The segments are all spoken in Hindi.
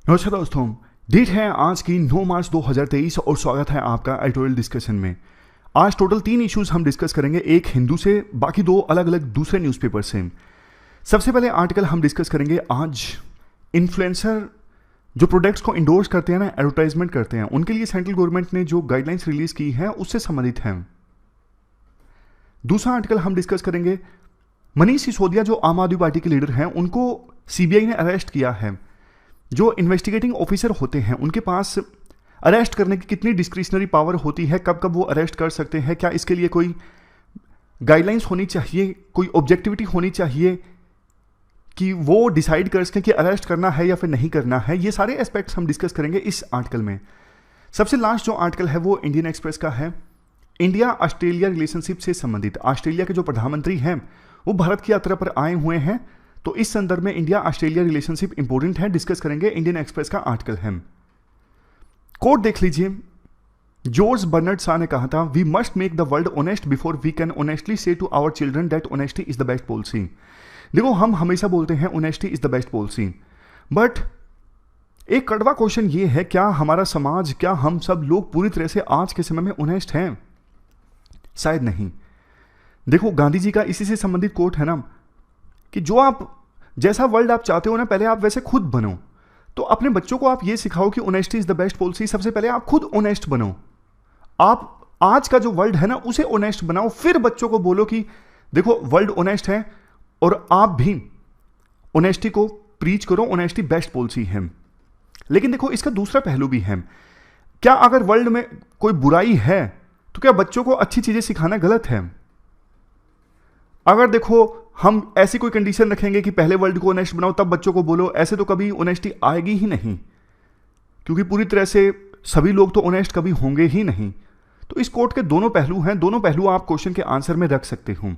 नमस्कार दोस्तों। डेट है आज की 9 मार्च 2023 और स्वागत है आपका एडिटोरियल डिस्कशन में। आज टोटल 3 इश्यूज हम डिस्कस करेंगे, एक हिंदू से, बाकी 2 अलग अलग दूसरे न्यूज़पेपर से। सबसे पहले आर्टिकल हम डिस्कस करेंगे आज इन्फ्लुएंसर जो प्रोडक्ट्स को इंडोर्स करते हैं ना, एडवर्टाइजमेंट करते हैं, उनके लिए सेंट्रल गवर्नमेंट ने जो गाइडलाइंस रिलीज की है उससे संबंधित है। दूसरा आर्टिकल हम डिस्कस करेंगे मनीष सिसोदिया जो आम आदमी पार्टी के लीडर हैं, उनको सीबीआई ने अरेस्ट किया है। जो इन्वेस्टिगेटिंग ऑफिसर होते हैं उनके पास अरेस्ट करने की कितनी डिस्क्रिशनरी पावर होती है, कब कब वो अरेस्ट कर सकते हैं, क्या इसके लिए कोई गाइडलाइंस होनी चाहिए, कोई ऑब्जेक्टिविटी होनी चाहिए कि वो डिसाइड कर सकें कि अरेस्ट करना है या फिर नहीं करना है। ये सारे एस्पेक्ट्स हम डिस्कस करेंगे इस आर्टिकल में। सबसे लास्ट जो आर्टिकल है वो इंडियन एक्सप्रेस का है। इंडिया ऑस्ट्रेलिया रिलेशनशिप से संबंधित ऑस्ट्रेलिया के जो प्रधानमंत्री हैं वो भारत की यात्रा पर आए हुए हैं, तो इस संदर्भ में इंडिया ऑस्ट्रेलिया रिलेशनशिप इंपॉर्टेंट है, डिस्कस करेंगे। इंडियन एक्सप्रेस का आर्टिकल है। कोट देख लीजिए। जॉर्ज बर्नार्ड शॉ ने कहा था, we must make the world honest before we can honestly say to our children that honesty is the best policy. देखो, हम हमेशा बोलते हैं honesty is the best policy, but एक कड़वा क्वेश्चन ये है, क्या हमारा समाज, क्या हम सब लोग पूरी तरह से आज के समय में ऑनेस्ट हैं? शायद नहीं। देखो, गांधी जी का इसी से संबंधित कोट है ना कि जो आप जैसा वर्ल्ड आप चाहते हो ना, पहले आप वैसे खुद बनो। तो अपने बच्चों को आप ये सिखाओ कि honesty is the best policy. सबसे पहले आप खुद ऑनेस्ट बनो। आप आज का जो वर्ल्ड है ना उसे ऑनेस्ट बनाओ, फिर बच्चों को बोलो कि देखो वर्ल्ड ऑनेस्ट है और आप भी ऑनेस्टी को प्रीच करो, ऑनेस्टी बेस्ट पॉलिसी है। लेकिन देखो, इसका दूसरा पहलू भी है। क्या अगर वर्ल्ड में कोई बुराई है तो क्या बच्चों को अच्छी चीजें सिखाना गलत है? अगर देखो हम ऐसी कोई कंडीशन रखेंगे कि पहले वर्ल्ड को ऑनेस्ट बनाओ तब बच्चों को बोलो, ऐसे तो कभी ऑनेस्टी आएगी ही नहीं, क्योंकि पूरी तरह से सभी लोग तो ऑनेस्ट कभी होंगे ही नहीं। तो इस कोट के दोनों पहलू हैं, दोनों पहलू आप क्वेश्चन के आंसर में रख सकते हो।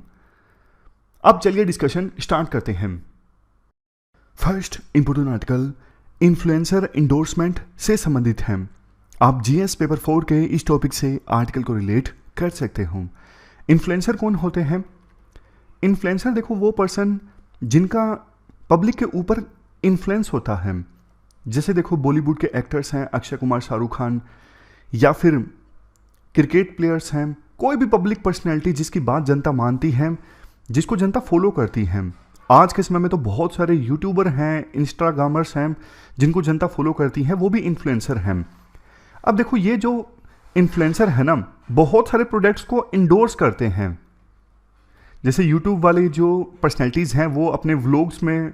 अब चलिए डिस्कशन स्टार्ट करते हैं। First important article influencer endorsement से संबंधित है। आप जीएस पेपर 4 के इस टॉपिक से आर्टिकल को रिलेट कर सकते हो। इन्फ्लुएंसर कौन होते हैं? इन्फ्लुएंसर देखो वो पर्सन जिनका पब्लिक के ऊपर इन्फ्लुएंस होता है। जैसे देखो बॉलीवुड के एक्टर्स हैं, अक्षय कुमार, शाहरुख खान, या फिर क्रिकेट प्लेयर्स हैं, कोई भी पब्लिक पर्सनैलिटी जिसकी बात जनता मानती है, जिसको जनता फॉलो करती है। आज के समय में तो बहुत सारे यूट्यूबर हैं, इंस्टाग्रामर्स हैं जिनको जनता फॉलो करती है, वो भी इन्फ्लुएंसर हैं। अब देखो, ये जो इन्फ्लुएंसर है ना, बहुत सारे प्रोडक्ट्स को इंडोर्स करते हैं। जैसे यूट्यूब वाले जो पर्सनैलिटीज़ हैं वो अपने व्लॉग्स में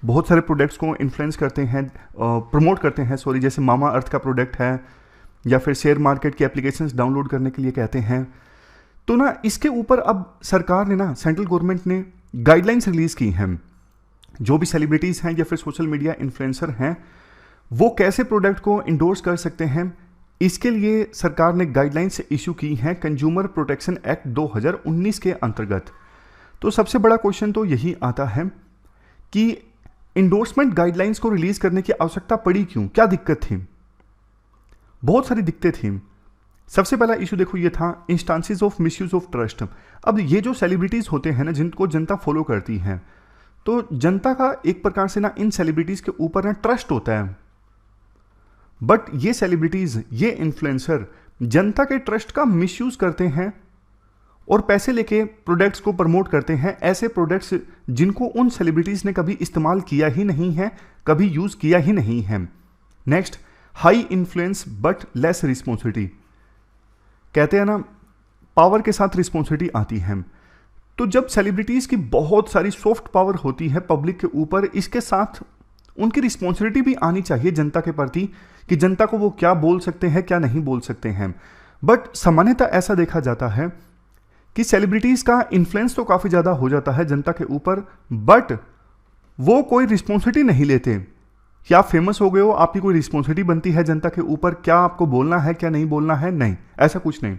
बहुत सारे प्रोडक्ट्स को इन्फ्लुएंस करते हैं, प्रमोट करते हैं, सॉरी, जैसे मामा अर्थ का प्रोडक्ट है, या फिर शेयर मार्केट की एप्लीकेशंस डाउनलोड करने के लिए कहते हैं। तो ना इसके ऊपर अब सरकार ने ना, सेंट्रल गवर्नमेंट ने गाइडलाइंस रिलीज़ की हैं। जो भी सेलिब्रिटीज़ हैं या फिर सोशल मीडिया इन्फ्लुएंसर हैं, वो कैसे प्रोडक्ट को इंडोर्स कर सकते हैं, इसके लिए सरकार ने गाइडलाइंस इशू की हैं कंज्यूमर प्रोटेक्शन एक्ट 2019 के अंतर्गत। तो सबसे बड़ा क्वेश्चन तो यही आता है कि इंडोर्समेंट गाइडलाइंस को रिलीज करने की आवश्यकता पड़ी क्यों, क्या दिक्कत थी? बहुत सारी दिक्कतें थी। सबसे पहला इशू देखो ये था instances of misuse of trust. अब ये जो सेलिब्रिटीज होते हैं ना, जिनको जनता फॉलो करती है, तो जनता का एक प्रकार से ना इन सेलिब्रिटीज के ऊपर ना ट्रस्ट होता है। बट ये सेलिब्रिटीज, ये इन्फ्लुएंसर जनता के ट्रस्ट का मिसयूज करते हैं और पैसे लेके प्रोडक्ट्स को प्रमोट करते हैं, ऐसे प्रोडक्ट्स जिनको उन सेलिब्रिटीज ने कभी इस्तेमाल किया ही नहीं है, कभी यूज किया ही नहीं है। Next, high influence but less responsibility. कहते हैं ना, पावर के साथ रिस्पॉन्सिबिलिटी आती है। तो जब सेलिब्रिटीज की बहुत सारी सॉफ्ट पावर होती है पब्लिक के ऊपर, इसके साथ उनकी रिस्पॉन्सिबिलिटी भी आनी चाहिए जनता के प्रति कि जनता को वो क्या बोल सकते हैं, क्या नहीं बोल सकते हैं। बट सामान्यतः ऐसा देखा जाता है कि सेलिब्रिटीज का इन्फ्लुएंस तो काफ़ी ज़्यादा हो जाता है जनता के ऊपर, बट वो कोई रिस्पॉन्सिबिलिटी नहीं लेते कि आप फेमस हो गए हो, आपकी कोई रिस्पॉन्सिबिलिटी बनती है जनता के ऊपर, क्या आपको बोलना है, क्या नहीं बोलना है, नहीं, ऐसा कुछ नहीं।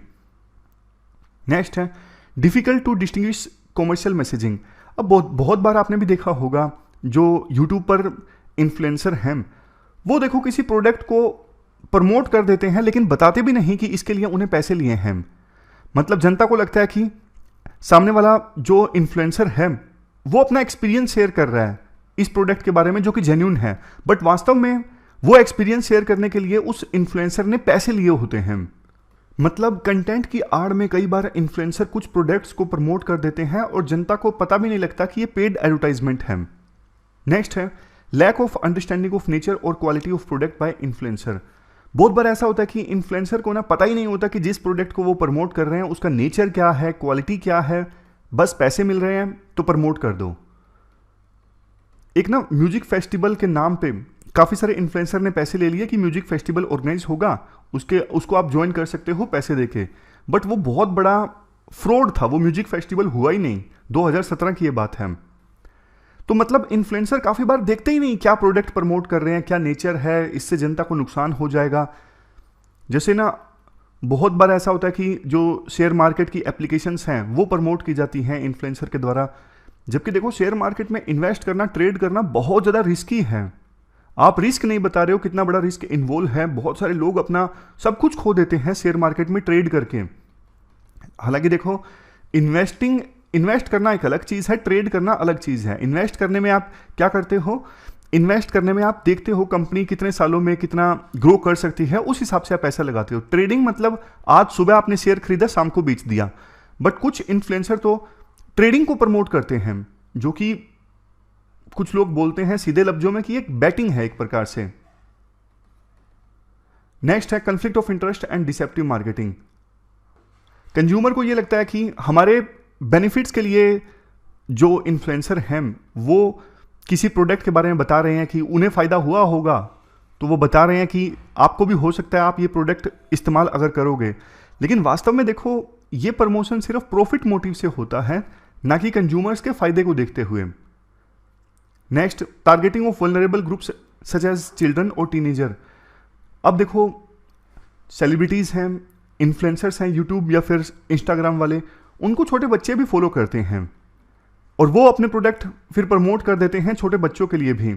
नेक्स्ट है difficult to distinguish commercial messaging. अब बहुत बार आपने भी देखा होगा जो यूट्यूब पर इन्फ्लुएंसर हैं, वो देखो किसी प्रोडक्ट को प्रमोट कर देते हैं लेकिन बताते भी नहीं कि इसके लिए उन्हें पैसे लिए हैं। मतलब जनता को लगता है कि सामने वाला जो इन्फ्लुएंसर है वो अपना एक्सपीरियंस शेयर कर रहा है इस प्रोडक्ट के बारे में जो कि जेन्युइन है, बट वास्तव में वो एक्सपीरियंस शेयर करने के लिए उस इन्फ्लुएंसर ने पैसे लिए होते हैं। मतलब कंटेंट की आड़ में कई बार इन्फ्लुएंसर कुछ प्रोडक्ट्स को प्रमोट कर देते हैं और जनता को पता भी नहीं लगता कि ये पेड एडवर्टाइजमेंट है। नेक्स्ट है lack of understanding of nature और quality of product by influencer. बहुत बार ऐसा होता है कि इन्फ्लुएंसर को ना पता ही नहीं होता कि जिस प्रोडक्ट को वो प्रमोट कर रहे हैं उसका नेचर क्या है, क्वालिटी क्या है, बस पैसे मिल रहे हैं तो प्रमोट कर दो। एक ना म्यूजिक फेस्टिवल के नाम पे काफ़ी सारे इन्फ्लुएंसर ने पैसे ले लिए कि म्यूजिक फेस्टिवल ऑर्गेनाइज होगा, उसको आप ज्वाइन कर सकते हो पैसे देके, बट वो बहुत बड़ा फ्रॉड था, वो म्यूजिक फेस्टिवल हुआ ही नहीं। 2017 की ये बात है। तो मतलब इन्फ्लुएंसर काफ़ी बार देखते ही नहीं क्या प्रोडक्ट प्रमोट कर रहे हैं, क्या नेचर है, इससे जनता को नुकसान हो जाएगा। जैसे ना बहुत बार ऐसा होता है कि जो शेयर मार्केट की एप्लीकेशंस हैं वो प्रमोट की जाती हैं इन्फ्लुएंसर के द्वारा, जबकि देखो शेयर मार्केट में इन्वेस्ट करना, ट्रेड करना बहुत ज़्यादा रिस्की है। आप रिस्क नहीं बता रहे हो कितना बड़ा रिस्क इन्वॉल्व है। बहुत सारे लोग अपना सब कुछ खो देते हैं शेयर मार्केट में ट्रेड करके। हालांकि देखो इन्वेस्ट करना एक अलग चीज़ है, ट्रेड करना अलग चीज़ है। इन्वेस्ट करने में आप क्या करते हो, इन्वेस्ट करने में आप देखते हो कंपनी कितने सालों में कितना ग्रो कर सकती है, उस हिसाब से आप पैसा लगाते हो। ट्रेडिंग मतलब आज सुबह आपने शेयर खरीदा, शाम को बेच दिया। बट कुछ इन्फ्लुएंसर तो ट्रेडिंग को प्रमोट करते हैं, जो कि कुछ लोग बोलते हैं सीधे लफ्जों में कि एक बैटिंग है एक प्रकार से। नेक्स्ट है conflict of interest and deceptive marketing. Consumer को यह लगता है कि हमारे बेनिफिट्स के लिए जो इन्फ्लुएंसर हैं वो किसी प्रोडक्ट के बारे में बता रहे हैं कि उन्हें फ़ायदा हुआ होगा, तो वो बता रहे हैं कि आपको भी हो सकता है आप ये प्रोडक्ट इस्तेमाल अगर करोगे। लेकिन वास्तव में देखो ये प्रमोशन सिर्फ प्रॉफिट मोटिव से होता है, ना कि कंज्यूमर्स के फ़ायदे को देखते हुए। Next targeting of vulnerable groups such as children और टीनेजर। अब देखो सेलिब्रिटीज़ हैं, इन्फ्लुएंसर्स हैं, यूट्यूब या फिर इंस्टाग्राम वाले, उनको छोटे बच्चे भी फॉलो करते हैं और वो अपने प्रोडक्ट फिर प्रमोट कर देते हैं छोटे बच्चों के लिए भी।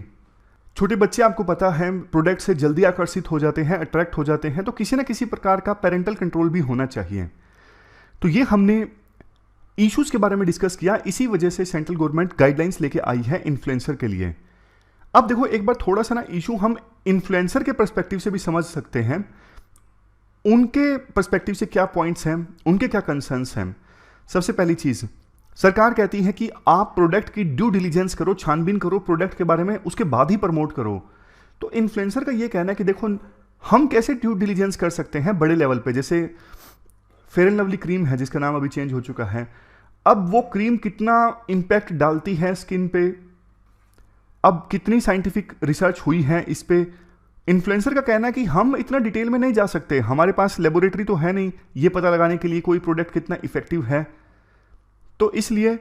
छोटे बच्चे आपको पता है प्रोडक्ट से जल्दी आकर्षित हो जाते हैं, अट्रैक्ट हो जाते हैं, तो किसी ना किसी प्रकार का पेरेंटल कंट्रोल भी होना चाहिए। तो ये हमने इश्यूज़ के बारे में डिस्कस किया, इसी वजह से सेंट्रल गवर्नमेंट गाइडलाइंस लेके आई है इन्फ्लुएंसर के लिए। अब देखो एक बार थोड़ा सा ना इशू हम इन्फ्लुएंसर के पर्सपेक्टिव से भी समझ सकते हैं, उनके पर्सपेक्टिव से क्या पॉइंट्स हैं, उनके क्या कंसर्न्स हैं। सबसे पहली चीज़, सरकार कहती है कि आप प्रोडक्ट की ड्यू डिलीजेंस करो, छानबीन करो प्रोडक्ट के बारे में, उसके बाद ही प्रमोट करो। तो इन्फ्लुएंसर का ये कहना है कि देखो हम कैसे ड्यू डिलीजेंस कर सकते हैं बड़े लेवल पे। जैसे फेयर एंड लवली क्रीम है जिसका नाम अभी चेंज हो चुका है, अब वो क्रीम कितना इम्पैक्ट डालती है स्किन पे, अब कितनी साइंटिफिक रिसर्च हुई है इस पे। इन्फ्लुएंसर का कहना है कि हम इतना डिटेल में नहीं जा सकते, हमारे पास लेबोरेटरी तो है नहीं ये पता लगाने के लिए कोई प्रोडक्ट कितना इफेक्टिव है। तो इसलिए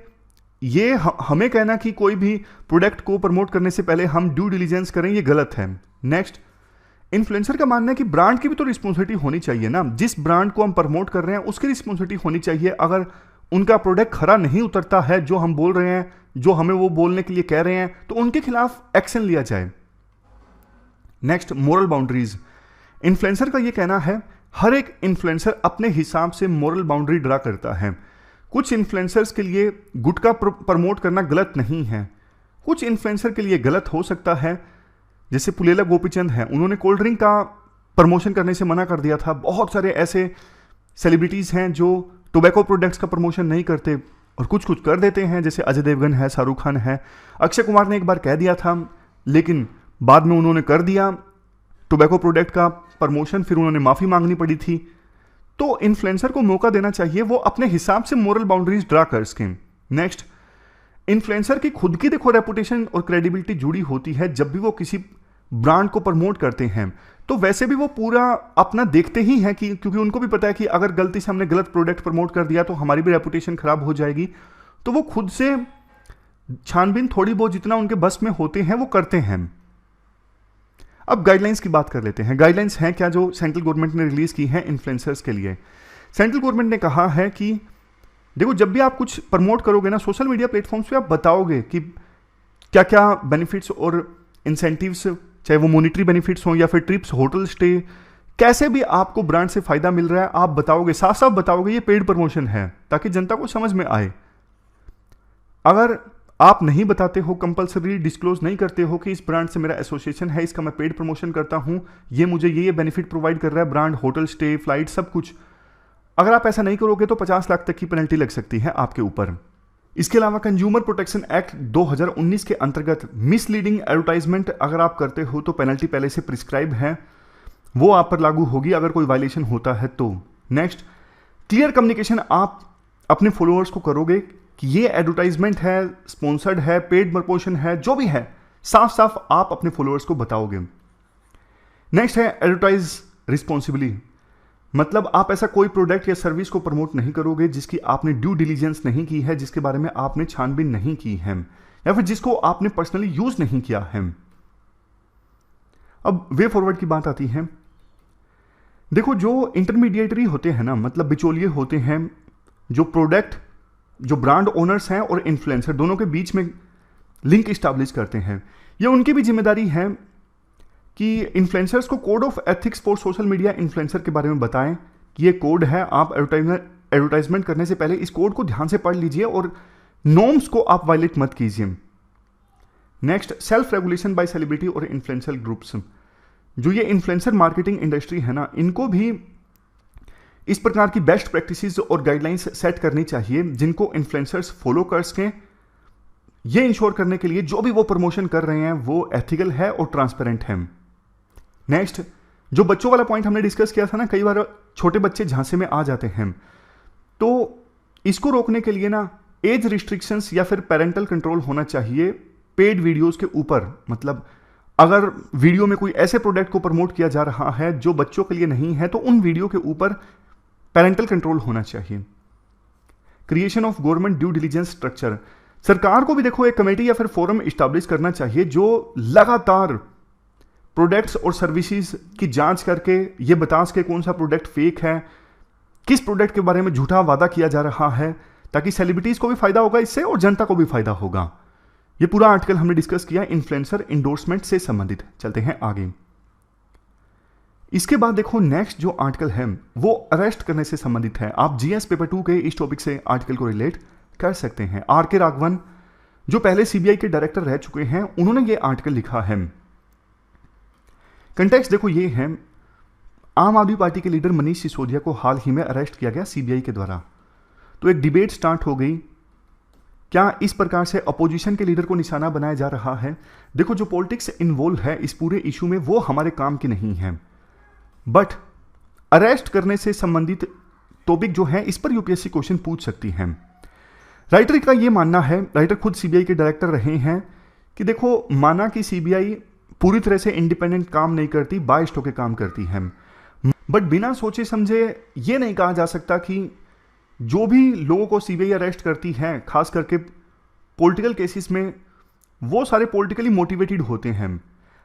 ये हमें कहना कि कोई भी प्रोडक्ट को प्रमोट करने से पहले हम ड्यू डिलीजेंस करें, ये गलत है। नेक्स्ट, इन्फ्लुएंसर का मानना है कि ब्रांड की भी तो रिस्पॉन्सिबिलिटी होनी चाहिए ना, जिस ब्रांड को हम प्रमोट कर रहे हैं उसकी रिस्पॉन्सिबिलिटी होनी चाहिए। अगर उनका प्रोडक्ट खरा नहीं उतरता है जो हम बोल रहे हैं, जो हमें वो बोलने के लिए कह रहे हैं, तो उनके खिलाफ एक्शन लिया जाए। Next, moral boundaries. इन्फ्लुएंसर का ये कहना है हर एक इन्फ्लुएंसर अपने हिसाब से मोरल बाउंड्री ड्रा करता है। कुछ इन्फ्लुएंसर्स के लिए गुटखा प्रमोट करना गलत नहीं है, कुछ इन्फ्लुएंसर के लिए गलत हो सकता है। जैसे पुलेला गोपीचंद हैं, उन्होंने कोल्ड ड्रिंक का प्रमोशन करने से मना कर दिया था। बहुत सारे ऐसे सेलिब्रिटीज़ हैं जो टोबैको प्रोडक्ट्स का प्रमोशन नहीं करते और कुछ कुछ कर देते हैं, जैसे अजय देवगन है, शाहरुख खान है। अक्षय कुमार ने एक बार कह दिया था लेकिन बाद में उन्होंने कर दिया टोबैको प्रोडक्ट का प्रमोशन, फिर उन्होंने माफ़ी मांगनी पड़ी थी। तो इन्फ्लुएंसर को मौका देना चाहिए वो अपने हिसाब से मोरल बाउंड्रीज ड्रा कर सकें। नेक्स्ट, इन्फ्लुएंसर की खुद की देखो रेपुटेशन और क्रेडिबिलिटी जुड़ी होती है। जब भी वो किसी ब्रांड को प्रमोट करते हैं तो वैसे भी वो पूरा अपना देखते ही हैं कि क्योंकि उनको भी पता है कि अगर गलती से हमने गलत प्रोडक्ट प्रमोट कर दिया तो हमारी भी रेपुटेशन खराब हो जाएगी। तो वो खुद से छानबीन थोड़ी बहुत जितना उनके बस में होते हैं वो करते हैं। अब गाइडलाइंस की बात कर लेते हैं। गाइडलाइंस हैं क्या जो सेंट्रल गवर्नमेंट ने रिलीज की है इन्फ्लुएंसर्स के लिए। सेंट्रल गवर्नमेंट ने कहा है कि देखो जब भी आप कुछ प्रमोट करोगे ना सोशल मीडिया प्लेटफॉर्म्स पे, आप बताओगे कि क्या क्या बेनिफिट्स और इंसेंटिव्स, चाहे वो मॉनिटरी बेनिफिट्स हों या फिर ट्रिप्स, होटल स्टे, कैसे भी आपको ब्रांड से फायदा मिल रहा है आप बताओगे, साफ साफ बताओगे। ये पेड प्रमोशन है ताकि जनता को समझ में आए। अगर आप नहीं बताते हो, कंपल्सरी डिस्क्लोज नहीं करते हो कि इस ब्रांड से मेरा एसोसिएशन है, इसका मैं पेड प्रमोशन करता हूं, ये मुझे ये बेनिफिट प्रोवाइड कर रहा है, ब्रांड, होटल स्टे, फ्लाइट, सब कुछ, अगर आप ऐसा नहीं करोगे तो 50 लाख तक की पेनल्टी लग सकती है आपके ऊपर। इसके अलावा कंज्यूमर प्रोटेक्शन एक्ट 2019 के अंतर्गत मिसलीडिंग एडवर्टाइजमेंट अगर आप करते हो तो पेनल्टी पहले से प्रिस्क्राइब है, वो आप पर लागू होगी अगर कोई वायलेशन होता है तो। नेक्स्ट, क्लियर कम्युनिकेशन आप अपने फॉलोअर्स को करोगे कि ये एडवर्टाइजमेंट है, स्पॉन्सर्ड है, पेड प्रमोशन है, जो भी है साफ साफ आप अपने फॉलोअर्स को बताओगे। नेक्स्ट है एडवर्टाइज रिस्पॉन्सिबली, मतलब आप ऐसा कोई प्रोडक्ट या सर्विस को प्रमोट नहीं करोगे जिसकी आपने ड्यू डिलीजेंस नहीं की है, जिसके बारे में आपने छानबीन नहीं की है, या फिर जिसको आपने पर्सनली यूज नहीं किया है। अब वे फॉरवर्ड की बात आती है। देखो, जो इंटरमीडिएटरी होते हैं ना, मतलब बिचौलिए होते हैं, जो प्रोडक्ट, जो ब्रांड ओनर्स हैं और इन्फ्लुएंसर दोनों के बीच में लिंक स्टैब्लिश करते हैं, ये उनकी भी जिम्मेदारी है कि इन्फ्लुएंसर्स को code of ethics for social media influencer के बारे में बताएं कि ये कोड है, आप एडवर्टाइजमेंट करने से पहले इस कोड को ध्यान से पढ़ लीजिए और नॉर्म्स को आप वायलेट मत कीजिए। Next, self regulation bye celebrity और इन्फ्लुएंसर ग्रुप्स, जो ये इन्फ्लुएंसर मार्केटिंग इंडस्ट्री है ना, इनको भी इस प्रकार की बेस्ट प्रैक्टिसेस और गाइडलाइंस सेट करनी चाहिए जिनको इन्फ्लुएंसर्स फॉलो कर सकें, ये इंश्योर करने के लिए जो भी वो प्रमोशन कर रहे हैं वो एथिकल है और ट्रांसपेरेंट है। नेक्स्ट, जो बच्चों वाला पॉइंट हमने डिस्कस किया था ना, कई बार छोटे बच्चे झांसे में आ जाते हैं, तो इसको रोकने के लिए ना एज रिस्ट्रिक्शंस या फिर पेरेंटल कंट्रोल होना चाहिए पेड वीडियोस के ऊपर। मतलब अगर वीडियो में कोई ऐसे प्रोडक्ट को प्रमोट किया जा रहा है जो बच्चों के लिए नहीं है, तो उन वीडियो के ऊपर पेरेंटल कंट्रोल होना चाहिए। Creation of government due diligence structure, सरकार को भी देखो एक कमेटी या फिर फोरम इस्टेब्लिश करना चाहिए जो लगातार प्रोडक्ट्स और सर्विसेज की जांच करके ये बता सके कौन सा प्रोडक्ट फेक है, किस प्रोडक्ट के बारे में झूठा वादा किया जा रहा है, ताकि सेलिब्रिटीज को भी फायदा होगा इससे और जनता को भी फायदा होगा। ये पूरा आर्टिकल हमने डिस्कस किया इन्फ्लुएंसर इंडोर्समेंट से संबंधित। चलते हैं आगे। इसके बाद देखो नेक्स्ट जो आर्टिकल है वो अरेस्ट करने से संबंधित है। आप जीएस पेपर 2 के इस टॉपिक से आर्टिकल को रिलेट कर सकते हैं। आर.के. राघवन जो पहले सीबीआई के डायरेक्टर रह चुके हैं, उन्होंने ये आर्टिकल लिखा है। कंटेक्स्ट देखो ये है, आम आदमी पार्टी के लीडर मनीष सिसोदिया को हाल ही में अरेस्ट किया गया सीबीआई के द्वारा। तो एक डिबेट स्टार्ट हो गई, क्या इस प्रकार से अपोजिशन के लीडर को निशाना बनाया जा रहा है। देखो जो पॉलिटिक्स इन्वॉल्व है इस पूरे इशू में वो हमारे काम की नहीं है, बट अरेस्ट करने से संबंधित टॉपिक जो है इस पर यूपीएससी क्वेश्चन पूछ सकती है। राइटर का ये मानना है, राइटर खुद सीबीआई के डायरेक्टर रहे हैं, कि देखो माना कि सीबीआई पूरी तरह से इंडिपेंडेंट काम नहीं करती, बायस्ड होकर काम करती है, बट बिना सोचे समझे ये नहीं कहा जा सकता कि जो भी लोगों को सीबीआई अरेस्ट करती है, खास करके पॉलिटिकल केसेस में, वो सारे पॉलिटिकली मोटिवेटेड होते हैं।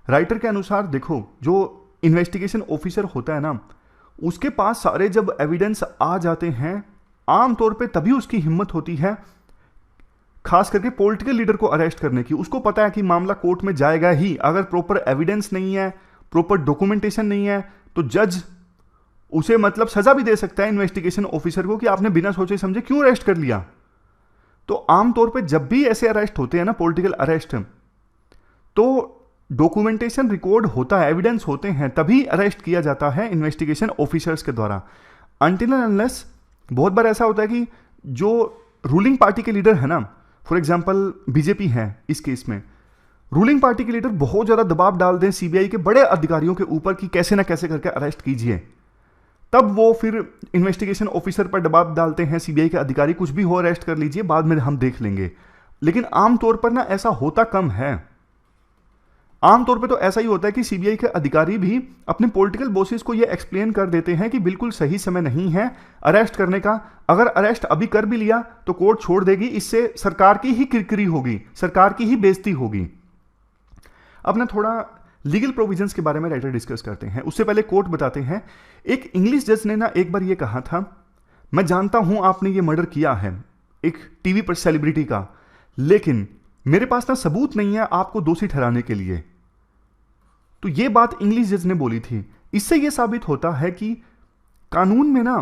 राइटर के अनुसार देखो जो इन्वेस्टिगेशन ऑफिसर होता है ना, उसके पास सारे जब एविडेंस आ जाते हैं, आमतौर पे तभी उसकी हिम्मत होती है खास करके पॉलिटिकल लीडर को अरेस्ट करने की। उसको पता है कि मामला कोर्ट में जाएगा ही, अगर प्रॉपर एविडेंस नहीं है, प्रॉपर डॉक्यूमेंटेशन नहीं है, तो जज उसे मतलब सजा भी दे सकता है इन्वेस्टिगेशन ऑफिसर को कि आपने बिना सोचे समझे क्यों अरेस्ट कर लिया। तो आमतौर पे जब भी ऐसे अरेस्ट होते हैं ना, पॉलिटिकल अरेस्ट, तो डॉक्यूमेंटेशन रिकॉर्ड होता है, एविडेंस होते हैं, तभी अरेस्ट किया जाता है इन्वेस्टिगेशन ऑफिसर्स के द्वारा। अनटिल एंड अनलेस बहुत बार ऐसा होता है कि जो रूलिंग पार्टी के लीडर है ना, फॉर एग्जांपल बीजेपी है इस केस में, रूलिंग पार्टी के लीडर बहुत ज्यादा दबाव डाल दें सीबीआई के बड़े अधिकारियों के ऊपर कि कैसे ना कैसे करके अरेस्ट कीजिए, तब वो फिर इन्वेस्टिगेशन ऑफिसर पर दबाव डालते हैं सीबीआई के अधिकारी, कुछ भी हो अरेस्ट कर लीजिए, बाद में हम देख लेंगे। लेकिन आमतौर पर ना ऐसा होता कम है। आमतौर पे तो ऐसा ही होता है कि सीबीआई के अधिकारी भी अपने पॉलिटिकल बॉसेस को ये एक्सप्लेन कर देते हैं कि बिल्कुल सही समय नहीं है अरेस्ट करने का, अगर अरेस्ट अभी कर भी लिया तो कोर्ट छोड़ देगी, इससे सरकार की ही किरकिरी होगी, सरकार की ही बेइज्जती होगी। अब ना थोड़ा लीगल प्रोविजंस के बारे में राइटर डिस्कस करते हैं, उससे पहले कोर्ट बताते हैं। एक इंग्लिश जज ने ना एक बार ये कहा था, मैं जानता हूं आपने ये मर्डर किया है एक टीवी पर सेलिब्रिटी का, लेकिन मेरे पास ना सबूत नहीं है आपको दोषी ठहराने के लिए। तो ये बात इंग्लिश जज ने बोली थी। इससे यह साबित होता है कि कानून में ना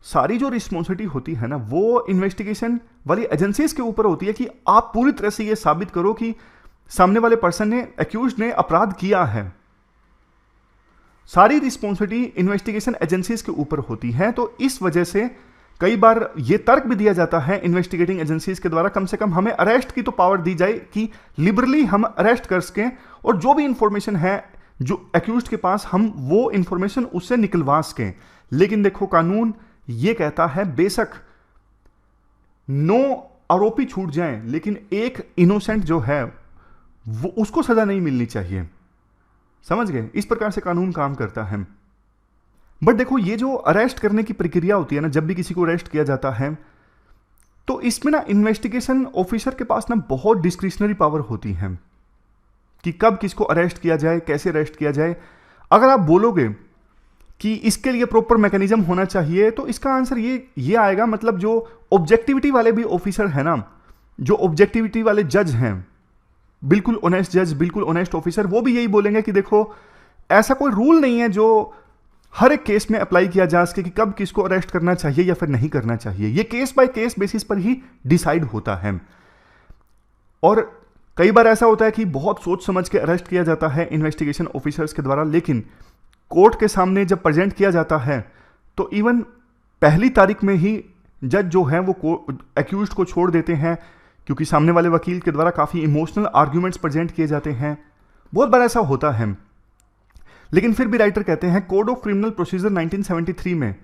सारी जो रिस्पॉन्सिबिलिटी होती है ना वो इन्वेस्टिगेशन वाली एजेंसीज के ऊपर होती है कि आप पूरी तरह से ये साबित करो कि सामने वाले पर्सन ने, एक्यूज्ड ने अपराध किया है। सारी रिस्पॉन्सिबिलिटी इन्वेस्टिगेशन एजेंसीज के ऊपर होती है। तो इस वजह से कई बार ये तर्क भी दिया जाता है इन्वेस्टिगेटिंग एजेंसीज के द्वारा, कम से कम हमें अरेस्ट की तो पावर दी जाए कि लिबरली हम अरेस्ट कर सकें, और जो भी इंफॉर्मेशन है जो एक्यूज्ड के पास, हम वो इंफॉर्मेशन उससे निकलवा सकें। लेकिन देखो, कानून ये कहता है बेशक 9 आरोपी छूट जाएं, लेकिन एक इनोसेंट जो है वो, उसको सजा नहीं मिलनी चाहिए। समझ गए? इस प्रकार से कानून काम करता है। बट देखो, ये जो अरेस्ट करने की प्रक्रिया होती है ना, जब भी किसी को अरेस्ट किया जाता है, तो इसमें ना इन्वेस्टिगेशन ऑफिसर के पास ना बहुत डिस्क्रिशनरी पावर होती है कि कब किसको अरेस्ट किया जाए, कैसे अरेस्ट किया जाए। अगर आप बोलोगे कि इसके लिए प्रॉपर मैकेनिज्म होना चाहिए, तो इसका आंसर ये आएगा, मतलब जो ऑब्जेक्टिविटी वाले भी ऑफिसर है ना, जो ऑब्जेक्टिविटी वाले जज हैं, बिल्कुल ऑनेस्ट जज, बिल्कुल ऑनेस्ट ऑफिसर, वो भी यही बोलेंगे कि देखो, ऐसा कोई रूल नहीं है जो हर एक केस में अप्लाई किया जा सके कि कब किसको अरेस्ट करना चाहिए या फिर नहीं करना चाहिए। ये केस बाय केस बेसिस पर ही डिसाइड होता है। और कई बार ऐसा होता है कि बहुत सोच समझ के अरेस्ट किया जाता है इन्वेस्टिगेशन ऑफिसर्स के द्वारा, लेकिन कोर्ट के सामने जब प्रेजेंट किया जाता है तो इवन पहली तारीख में ही जज जो है वो एक्यूज्ड को छोड़ देते हैं, क्योंकि सामने वाले वकील के द्वारा काफ़ी इमोशनल आर्ग्यूमेंट्स प्रेजेंट किए जाते हैं। बहुत बार ऐसा होता है। लेकिन फिर भी राइटर कहते हैं कोड ऑफ क्रिमिनल प्रोसीजर 1973 में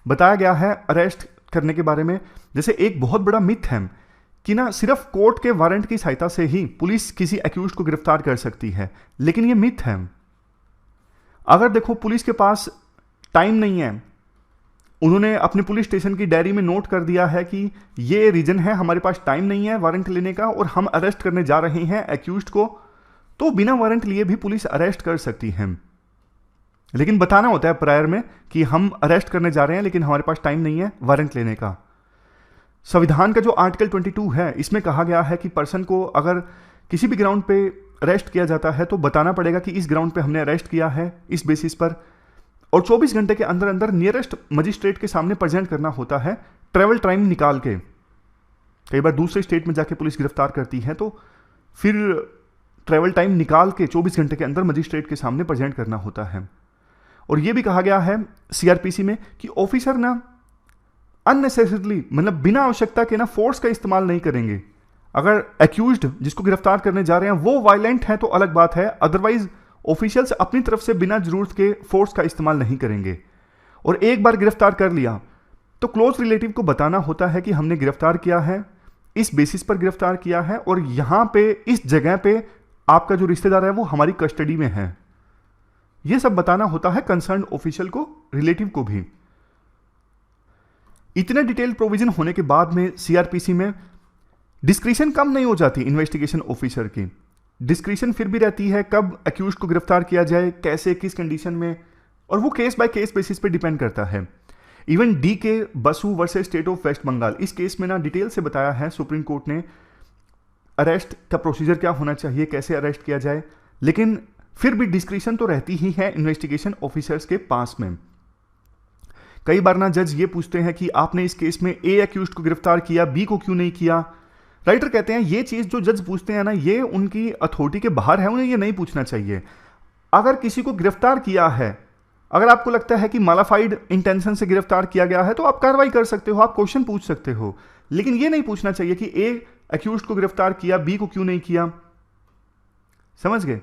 बताया गया है अरेस्ट करने के बारे में, जैसे एक बहुत बड़ा मिथ है कि ना सिर्फ कोर्ट के वारंट की सहायता से ही पुलिस किसी एक्यूज्ड को गिरफ्तार कर सकती है, लेकिन ये मिथ है। अगर देखो, पुलिस के पास टाइम नहीं है, उन्होंने अपने पुलिस स्टेशन की डायरी में नोट कर दिया है कि ये रीजन है, हमारे पास टाइम नहीं है वारंट लेने का और हम अरेस्ट करने जा रहे हैं एक्यूज्ड को, तो बिना वारंट लिए भी पुलिस अरेस्ट कर सकती है। लेकिन बताना होता है प्रायर में कि हम अरेस्ट करने जा रहे हैं, लेकिन हमारे पास टाइम नहीं है वारंट लेने का। संविधान का जो आर्टिकल 22 है, इसमें कहा गया है कि पर्सन को अगर किसी भी ग्राउंड पे अरेस्ट किया जाता है तो बताना पड़ेगा कि इस ग्राउंड पे हमने अरेस्ट किया है, इस बेसिस पर, और 24 घंटे के अंदर अंदर नियरेस्ट मजिस्ट्रेट के सामने प्रेजेंट करना होता है, ट्रेवल टाइम निकाल के। कई बार दूसरे स्टेट में जाके पुलिस गिरफ्तार करती है, तो फिर ट्रेवल टाइम निकाल के 24 घंटे के अंदर मजिस्ट्रेट के सामने प्रेजेंट करना होता है। और यह भी कहा गया है सीआरपीसी में कि ऑफिसर ना अननेसेसरली, मतलब बिना आवश्यकता के ना फोर्स का इस्तेमाल नहीं करेंगे। अगर एक्यूज्ड जिसको गिरफ्तार करने जा रहे हैं वो वायलेंट है तो अलग बात है, अदरवाइज ऑफिशियल्स अपनी तरफ से बिना जरूरत के फोर्स का इस्तेमाल नहीं करेंगे। और एक बार गिरफ्तार कर लिया तो क्लोज रिलेटिव को बताना होता है कि हमने गिरफ्तार किया है, इस बेसिस पर गिरफ्तार किया है, और यहां पे इस जगह पे आपका जो रिश्तेदार है वो हमारी कस्टडी में है। यह सब बताना होता है कंसर्न ऑफिशियल को, रिलेटिव को भी। इतने डिटेल प्रोविजन होने के बाद में सीआरपीसी में डिस्क्रिशन कम नहीं हो जाती इन्वेस्टिगेशन ऑफिसर की। डिस्क्रिशन फिर भी रहती है कब एक्यूज्ड को गिरफ्तार किया जाए, कैसे, किस कंडीशन में, और वो केस बाय केस बेसिस पे डिपेंड करता है। Even DK Basu versus state of West Bengal, इस केस में ना डिटेल से बताया है सुप्रीम कोर्ट ने अरेस्ट का प्रोसीजर क्या होना चाहिए, कैसे अरेस्ट किया जाए, लेकिन फिर भी डिस्क्रिशन तो रहती ही है इन्वेस्टिगेशन ऑफिसर्स के पास में। कई बार ना जज ये पूछते हैं कि आपने इस केस में A एक्यूज्ड को गिरफ्तार किया, B को क्यों नहीं किया। राइटर कहते हैं ये चीज जो जज पूछते हैं ना, ये उनकी अथॉरिटी के बाहर है, उन्हें ये नहीं पूछना चाहिए। अगर किसी को गिरफ्तार किया है, अगर आपको लगता है कि मालाफाइड इंटेंशन से गिरफ्तार किया गया है, तो आप कार्रवाई कर सकते हो, आप क्वेश्चन पूछ सकते हो, लेकिन ये नहीं पूछना चाहिए कि A एक्यूज्ड को गिरफ्तार किया, B को क्यों नहीं किया। समझ गए?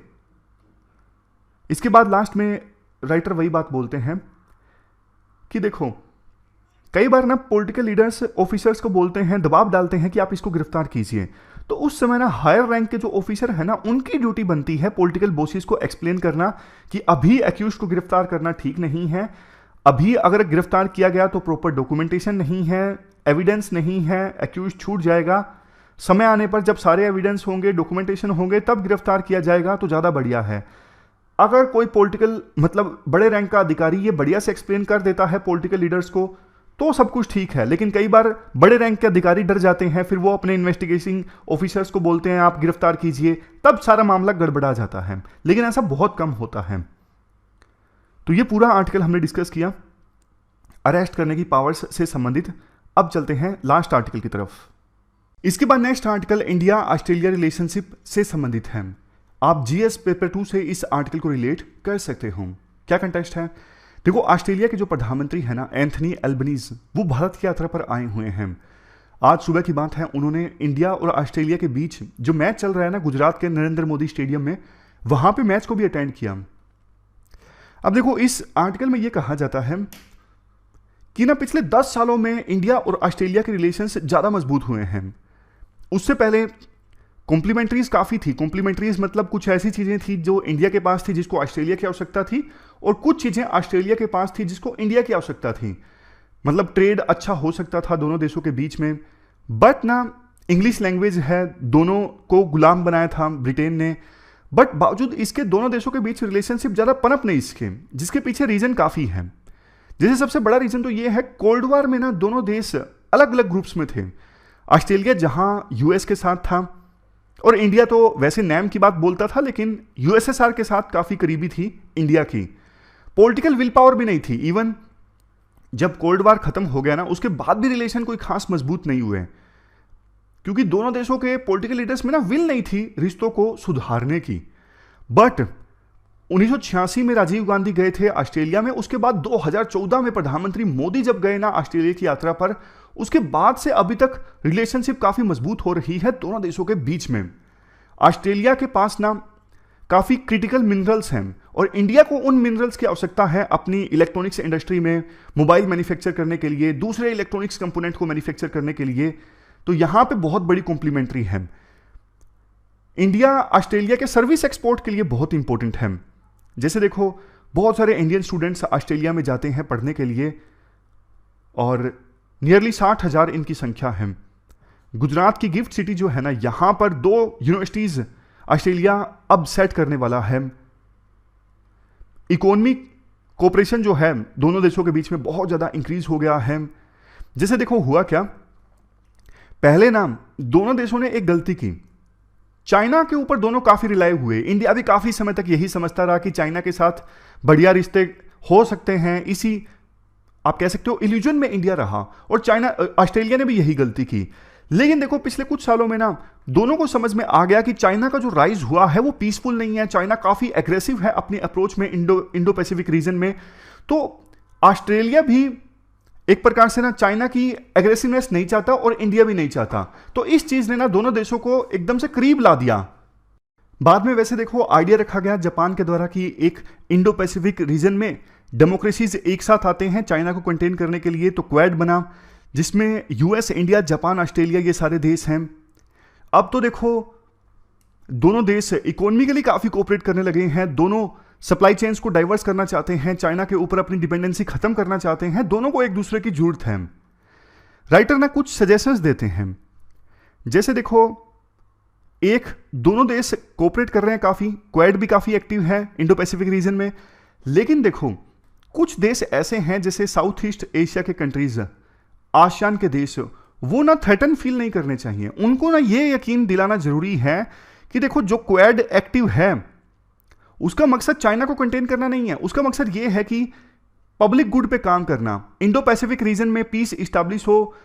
इसके बाद लास्ट में राइटर वही बात बोलते हैं कि देखो, कई बार ना पॉलिटिकल लीडर्स ऑफिसर्स को बोलते हैं, दबाव डालते हैं कि आप इसको गिरफ्तार कीजिए, तो उस समय ना हायर रैंक के जो ऑफिसर है ना, उनकी ड्यूटी बनती है पॉलिटिकल बॉसेस को एक्सप्लेन करना कि अभी एक्यूज्ड को गिरफ्तार करना ठीक नहीं है, अभी अगर गिरफ्तार किया गया तो प्रॉपर डॉक्यूमेंटेशन नहीं है, एविडेंस नहीं है, एक्यूज्ड छूट जाएगा। समय आने पर जब सारे एविडेंस होंगे, डॉक्यूमेंटेशन होंगे, तब गिरफ्तार किया जाएगा तो ज़्यादा बढ़िया है। अगर कोई पॉलिटिकल, मतलब बड़े रैंक का अधिकारी ये बढ़िया से एक्सप्लेन कर देता है पॉलिटिकल लीडर्स को, तो सब कुछ ठीक है। लेकिन कई बार बड़े रैंक के अधिकारी डर जाते हैं, फिर वो अपने इन्वेस्टिगेटिंग ऑफिसर्स को बोलते हैं आप गिरफ्तार कीजिए, तब सारा मामला गड़बड़ा जाता है। लेकिन ऐसा बहुत कम होता है। तो ये पूरा आर्टिकल हमने डिस्कस किया अरेस्ट करने की पावर्स से संबंधित। अब चलते हैं लास्ट आर्टिकल की तरफ। इसके बाद next article India Australia relationship से संबंधित है। आप जीएस पेपर 2 से इस आर्टिकल को रिलेट कर सकते हो। क्या कंटेक्स्ट है? देखो, ऑस्ट्रेलिया के जो प्रधानमंत्री है ना, एंथनी एल्बनीज, वो भारत की यात्रा पर आए हुए हैं। आज सुबह की बात है, उन्होंने इंडिया और ऑस्ट्रेलिया के बीच जो मैच चल रहा है ना गुजरात के नरेंद्र मोदी स्टेडियम में, वहां पे मैच को भी अटेंड किया। अब देखो, इस आर्टिकल में यह कहा जाता है कि ना पिछले 10 सालों में इंडिया और ऑस्ट्रेलिया के रिलेशंस ज्यादा मजबूत हुए हैं। उससे पहले कॉम्प्लीमेंट्रीज काफी थी। कॉम्प्लीमेंट्रीज मतलब कुछ ऐसी चीजें थी जो इंडिया के पास थी जिसको ऑस्ट्रेलिया की आवश्यकता थी, और कुछ चीजें ऑस्ट्रेलिया के पास थी जिसको इंडिया की आवश्यकता थी। मतलब ट्रेड अच्छा हो सकता था दोनों देशों के बीच में, बट ना इंग्लिश लैंग्वेज है, दोनों को गुलाम बनाया था ब्रिटेन ने। बट बावजूद इसके दोनों देशों के बीच रिलेशनशिप ज्यादा पनप नहीं इसके, जिसके पीछे रीजन काफी है। जैसे सबसे बड़ा रीजन तो ये है, कोल्ड वॉर में ना दोनों देश अलग अलग ग्रुप्स में थे। ऑस्ट्रेलिया जहां यूएस के साथ था, और इंडिया तो वैसे नाम की बात बोलता था, लेकिन यूएसएसआर के साथ काफी करीबी थी इंडिया की। पॉलिटिकल विल पावर भी नहीं थी। इवन जब कोल्ड वॉर खत्म हो गया ना, उसके बाद भी रिलेशन कोई खास मजबूत नहीं हुए, क्योंकि दोनों देशों के पॉलिटिकल लीडर्स में ना विल नहीं थी रिश्तों को सुधारने की। बट 1986 में राजीव गांधी गए थे ऑस्ट्रेलिया में। उसके बाद 2014 में प्रधानमंत्री मोदी जब गए ना ऑस्ट्रेलिया की यात्रा पर, उसके बाद से अभी तक रिलेशनशिप काफी मजबूत हो रही है दोनों देशों के बीच में। ऑस्ट्रेलिया के पास ना काफी क्रिटिकल मिनरल्स हैं, और इंडिया को उन मिनरल्स की आवश्यकता है अपनी इलेक्ट्रॉनिक्स इंडस्ट्री में, मोबाइल मैन्युफैक्चर करने के लिए, दूसरे इलेक्ट्रॉनिक्स कंपोनेंट को मैन्युफैक्चर करने के लिए। तो यहां पे बहुत बड़ी कॉम्प्लीमेंट्री है। इंडिया ऑस्ट्रेलिया के सर्विस एक्सपोर्ट के लिए बहुत इंपॉर्टेंट है। जैसे देखो, बहुत सारे इंडियन स्टूडेंट्स ऑस्ट्रेलिया में जाते हैं पढ़ने के लिए, और नियरली 60,000 इनकी संख्या है। गुजरात की गिफ्ट सिटी जो है ना, यहां पर 2 यूनिवर्सिटीज ऑस्ट्रेलिया अब सेट करने वाला है। इकोनॉमिक कोऑपरेशन जो है दोनों देशों के बीच में बहुत ज्यादा इंक्रीज हो गया है। जैसे देखो, हुआ क्या, पहले ना दोनों देशों ने एक गलती की, चाइना के ऊपर दोनों काफी रिलाय हुए। इंडिया भी काफी समय तक यही समझता रहा कि चाइना के साथ बढ़िया रिश्ते हो सकते हैं, इसी आप कह सकते हो इल्यूजन में इंडिया रहा, और चाइना ऑस्ट्रेलिया ने भी यही गलती की। लेकिन देखो, पिछले कुछ सालों में ना दोनों को समझ में आ गया कि चाइना का जो राइज हुआ है वो पीसफुल नहीं है। चाइना काफी एग्रेसिव है अपनी अप्रोच में इंडो पैसिफिक रीजन में। तो ऑस्ट्रेलिया भी एक प्रकार से ना चाइना की एग्रेसिवनेस नहीं चाहता, और इंडिया भी नहीं चाहता। तो इस चीज ने ना दोनों देशों को एकदम से करीब ला दिया। बाद में वैसे देखो, आइडिया रखा गया जापान के द्वारा कि एक इंडो पैसिफिक रीजन में डेमोक्रेसीज एक साथ आते हैं चाइना को कंटेन करने के लिए। तो क्वाड बना, जिसमें यूएस, इंडिया, जापान, ऑस्ट्रेलिया ये सारे देश हैं। अब तो देखो, दोनों देश इकोनॉमिकली काफी कोऑपरेट करने लगे हैं। दोनों सप्लाई चेन्स को डाइवर्स करना चाहते हैं, चाइना के ऊपर अपनी डिपेंडेंसी खत्म करना चाहते हैं। दोनों को एक दूसरे की जरूरत है। राइटर ना कुछ सजेशंस देते हैं। जैसे देखो, एक, दोनों देश कोऑपरेट कर रहे हैं काफी, क्वाड भी काफी एक्टिव है इंडो पैसिफिक रीजन में। लेकिन देखो, कुछ देश ऐसे हैं जैसे साउथ ईस्ट एशिया के कंट्रीज, आसियान के देश, वो ना थ्रेटन फील नहीं करने चाहिए। उनको ना ये यकीन दिलाना जरूरी है कि देखो, जो क्वाड एक्टिव है उसका मकसद चाइना को कंटेन करना नहीं है। उसका मकसद ये है कि पब्लिक गुड पे काम करना, इंडो पैसिफिक रीजन में पीस इस्टेब्लिश हो,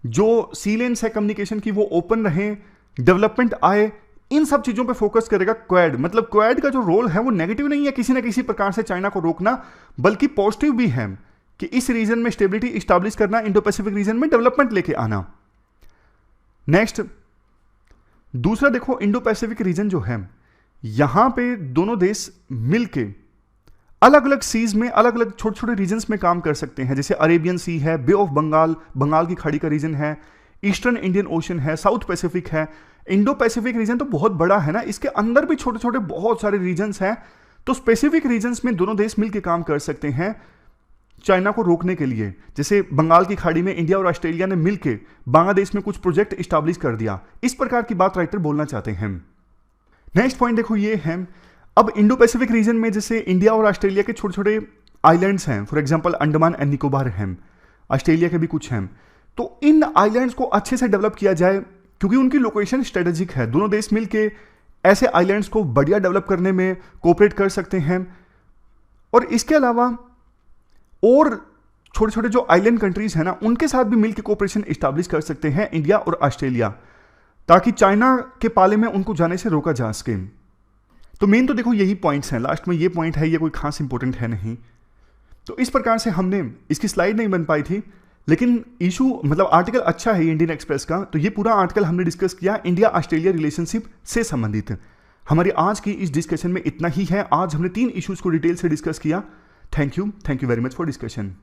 जो सी लेन्स है कम्युनिकेशन की वो ओपन रहे, डेवलपमेंट आए, इन सब चीजों पे फोकस करेगा क्वाड। मतलब क्वाड का जो रोल है वो नेगेटिव नहीं है किसी ना किसी प्रकार से चाइना को रोकना, बल्कि पॉजिटिव भी है कि इस रीजन में स्टेबिलिटी इस्टेब्लिश करना, इंडो पैसिफिक रीजन में डेवलपमेंट लेके आना। नेक्स्ट, दूसरा देखो, इंडो पैसिफिक रीजन जो है, यहां पे दोनों देश मिलके अलग अलग सीज में, अलग अलग छोटे छोटे रीजन्स में काम कर सकते हैं। जैसे अरेबियन सी है, बे ऑफ बंगाल, बंगाल की खाड़ी का रीजन है, ईस्टर्न इंडियन ओशन है, साउथ पैसिफिक है। इंडो पैसिफिक रीजन तो बहुत बड़ा है ना, इसके अंदर भी छोटे छोटे बहुत सारे रीजन्स हैं। तो स्पेसिफिक रीजन्स में दोनों देश मिलकर काम कर सकते हैं चाइना को रोकने के लिए। जैसे बंगाल की खाड़ी में इंडिया और ऑस्ट्रेलिया ने मिलकर बांग्लादेश में कुछ प्रोजेक्ट इस्टेब्लिश कर दिया। इस प्रकार की बात राइटर बोलना चाहते हैं। नेक्स्ट पॉइंट देखो, ये है, अब इंडो पैसिफिक रीजन में जैसे इंडिया और ऑस्ट्रेलिया के छोटे छोटे आइलैंड्स हैं, for example Andaman and Nicobar हैं, ऑस्ट्रेलिया के भी कुछ हैं। तो इन आइलैंड्स को अच्छे से डेवलप किया जाए, क्योंकि उनकी लोकेशन स्ट्रेटेजिक है। दोनों देश मिलके ऐसे आइलैंड्स को बढ़िया डेवलप करने में कोऑपरेट कर सकते हैं। और इसके अलावा और छोटे छोटे जो आइलैंड कंट्रीज हैं ना, उनके साथ भी मिलकर कोऑपरेशन इस्टेब्लिश कर सकते हैं इंडिया और ऑस्ट्रेलिया, ताकि चाइना के पाले में उनको जाने से रोका जा सके। तो मेन तो देखो यही पॉइंट्स हैं, लास्ट में ये पॉइंट है, ये कोई खास इंपॉर्टेंट है नहीं। तो इस प्रकार से हमने, इसकी स्लाइड नहीं बन पाई थी, लेकिन इशू मतलब आर्टिकल अच्छा है इंडियन एक्सप्रेस का। तो ये पूरा आर्टिकल हमने डिस्कस किया इंडिया ऑस्ट्रेलिया रिलेशनशिप से संबंधित। हमारी आज की इस डिस्कशन में इतना ही है। आज हमने 3 इश्यूज को डिटेल से डिस्कस किया। Thank you very much for discussion.